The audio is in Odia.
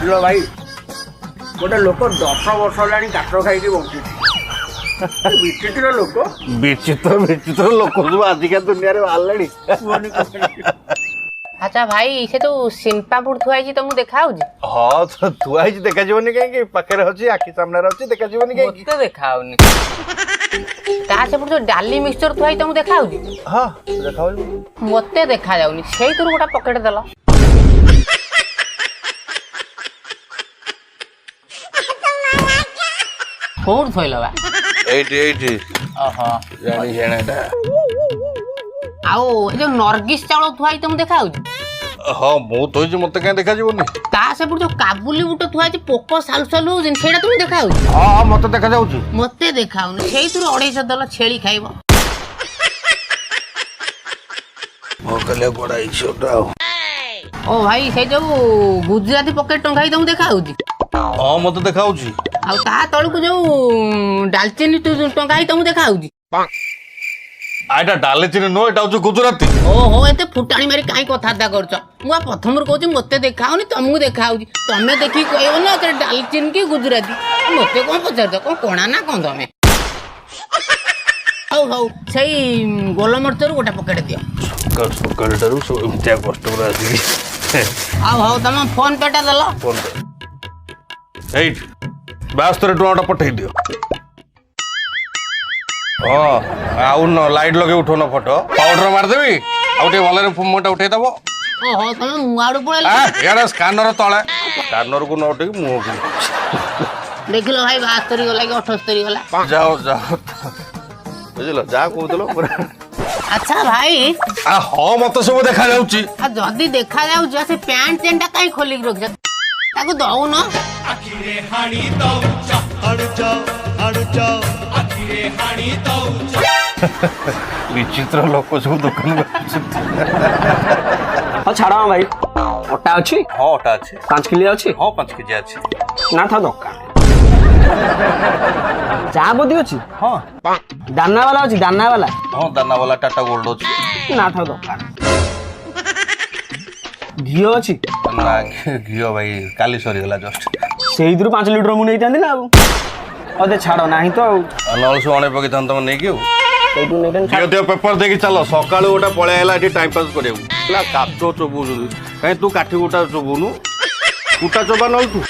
ବୁଝିଲ ଭାଇ ଗୋଟେ ଲୋକ 10 ବର୍ଷ ହେଲାଣି କାଠ ଖାଇକି ବଞ୍ଚୁଛି ବିଚିତ୍ର ଲୋକ ବିଚିତ୍ର ଲୋକ ସବୁ ଆଜିକା ଦୁନିଆରେ ବାହାରିଲେଣି। ଆଚ୍ଛା ଭାଇ ସେ ଯୋଉ ସିମ୍ପାପୁଡ ଥୁଆ ହେଇଛି ତମକୁ ଦେଖାଯାଉଛି? ହଁ ଥୁଆ ହେଇଛି ଦେଖାଯିବନି କାହିଁକି ପାଖରେ ଅଛି ଆଖି ସାମ୍ନାରେ ଅଛି ଦେଖାଯିବନି କାହିଁକି? ମତେ ଦେଖାଯାଉନି। ତା ସେପଟେ ଯୋଉ ଡାଲି ମିକ୍ସଚର ଥୁଆ ହେଇଛି ତମକୁ ଦେଖାଯାଉଛି? ହଁ ଦେଖାଯାଉଛି। ମତେ ଦେଖାଯାଉନି ସେଇଥିରୁ ଗୋଟେ ପକେଟ ଦେଲ। କୋଉଠି ଥୋଇଲ ବା? ଏଇଠି ଓହୋ ଜାଣି ଏଟା ଆଉ ଏ ଯୋଉ ନର୍ଗିସ୍ ଚାଉଳ ଥୁଆ ହେଇଛି ତମକୁ ଦେଖାଯାଉଛି? ହଁ ମୁଁ ଥୋଇଛି ମତେ କାହିଁ ଦେଖାଯିବନି? ତା ସେପଟେ ଯୋଉ କାବୁଲି ବୁଟ ଥୁଆ ହେଇଛି ପୋକ ସାଲୁ ସାଲୁ ହଉଛନ୍ତି ସେଇଟା ତମକୁ ଦେଖାଯାଉଛି? ହଁ ମତେ ଦେଖାଯାଉଛି। ମତେ ଦେଖାଉନି ସେଇଥିରୁ 250 ଦେଲ ଛେଳି ଖାଇବ। ମୋ କହିଲେ ଗୋଡା ହେଇଛି ଓଟା ଆଉ। ଓ ଭାଇ ସେଇ ଯୋଉ ଗୁଜୁରାତି ପକେଟ ଟଙ୍କା ହେଇଛି ତମକୁ ଦେଖାଯାଉଛି? ହଁ ମତେ ଦେଖାଯାଉଛି। ଆଉ ତା ତଳକୁ ଯୋଉ ଡାଲଚିନି ଟଙ୍କା ହେଇଛି ତମକୁ ଦେଖାଯାଉଛି? ଏଇଟା ଡାଲିଚିନି ନୁହଁ ଏଟା ହଉଛି ଗୁଜୁରାତି। ଓହୋ ଏତେ ଫୁଟାଣି ମାରି କାଇଁ କଥାବାର୍ତ୍ତା କରୁଛ? ମୁଁ ପ୍ରଥମରୁ କହୁଛି ମତେ ଦେଖାଉନି ତମକୁ ଦେଖାଯାଉଛି। ତମେ ଦେଖିକି କହିବ ନା ଡାଲଚିନି କି ଗୁଜୁରାତି। ମତେ କଣ ପଚାରୁଛ କଣ କଣା ନା କଣ ତମେ? ହଉ ସେଇ ଗୋଲମରିଚରୁ ଗୋଟେ ପକେଟ ଦିଅ। ସକାଳଟାରୁ ଏମିତିଆ କଷ୍ଟମର ଆସିକି ହଉ ତମ ଫୋନ ପେ ଟା ଦେଲ। ଫୋନ ପେ ଏଇଠି 72 ଟଙ୍କାଟା ପଠେଇ ଦିଅ। ହଁ ଆଉ ଲାଇଟ୍ ଲଗେଇ ଉଠଉନ ଫଟୋ ପାଉଡର ମାରିଦେବି ଆଉ ଟିକେ ଭଲରେ ମୁହଁଟା ଉଠେଇଦବ। ଓହୋ ତମେ ମୁହଁ ଆଡୁ ପଳେଇଲ। ଇଆଡେ ସ୍କାନର ତଳେ ସ୍କାନରକୁ ନ ଉଠେଇକି ମୁହଁକୁ ଦେଖିଲ ଭାଇ 72 ଗଲା କି 78 ଗଲା। ଯାଅ ବୁଝିଲ ଯାହା କହୁଥିଲ ପୁରା। ଆଚ୍ଛା ଭାଇ ହଁ ମତେ ସବୁ ଦେଖାଯାଉଛି। ଯଦି ଦେଖାଯାଉଛି ସେ ପ୍ୟାଣ୍ଟ ଚେନ୍ଟା କାଇଁ ଖୋଲିକି ରଖିଛ? ତାକୁ ଦଉନ। ବିଚିତ୍ର ଲୋକ ସବୁ ଦୋକାନ ହଁ ଛାଡ଼ ଭାଇ ଅଟା ଅଛି? ହଁ ଅଟା ଅଛି। 5 କିଲୋ ଅଛି? ହଁ 5 କେଜି ଅଛି। ନା ଥାଉ ଦୋକାନ। ଚା ପତି ଅଛି? ହଁ ଦାନା ବାଲା ଅଛି? ଦାନା ବାଲା? ହଁ ଦାନା ବାଲା ଟାଟା ଗୋଲ୍ଡ ଅଛି। ନା ଥାଉ ଦୋକାନ। ଘିଅ ଅଛି? ନା ଘିଅ ଭାଇ କାଲି ସରିଗଲା ଜଷ୍ଟ। ସେଇଥିରୁ 5 ଲିଟର ମୁଁ ନେଇଥାନ୍ତି ନା ଆଉ। ଅଧେ ଛାଡ଼ ନାହିଁ ତ ଆଉ। ନହେଲେ ସବୁ ଅଣେ ପକେଇଥାନ୍ତ ତମେ ନେଇକି ଆଉ। ସେଇଠୁ ନେଇଥାନ୍ତି। ଘିଅ ପେପର ଦେଇକି ଚାଲ ସକାଳୁ ଗୋଟେ ପଳେଇ ହେଲା ଏଠି ଟାଇମ ପାସ୍ କରିବାକୁ ହେଲା। କାଚ ଚୋବୁଛନ୍ତି କାହିଁ ତୁ କାଠି କୁଟା ଚୋବୁନୁ? କୁଟା ଚୋବା ନହେଲେ ତୁ